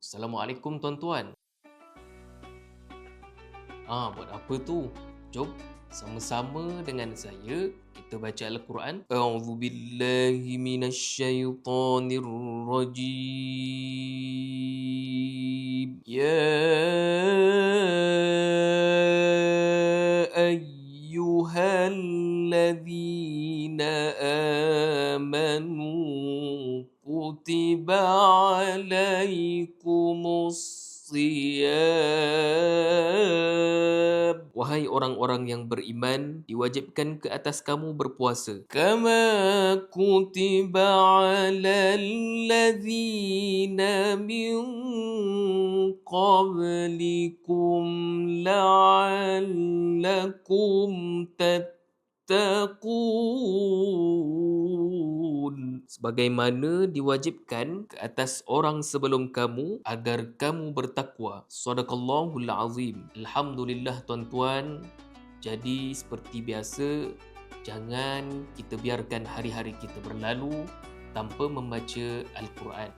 Assalamualaikum tuan-tuan. Buat apa tu? Jom sama-sama dengan saya kita baca Al-Quran. A'udzubillahi minasyaitonir rajim. Ya ayyuhalladzina amanu kutiba alaikumus siyam. Wahai orang-orang yang beriman, diwajibkan ke atas kamu berpuasa. Kama kutiba alal ladzina min qablikum la'allakum tattaqun. Sebagaimana diwajibkan ke atas orang sebelum kamu agar kamu bertakwa. Sadaqallahul azim. Alhamdulillah tuan-tuan. Jadi seperti biasa, jangan kita biarkan hari-hari kita berlalu tanpa membaca Al-Quran.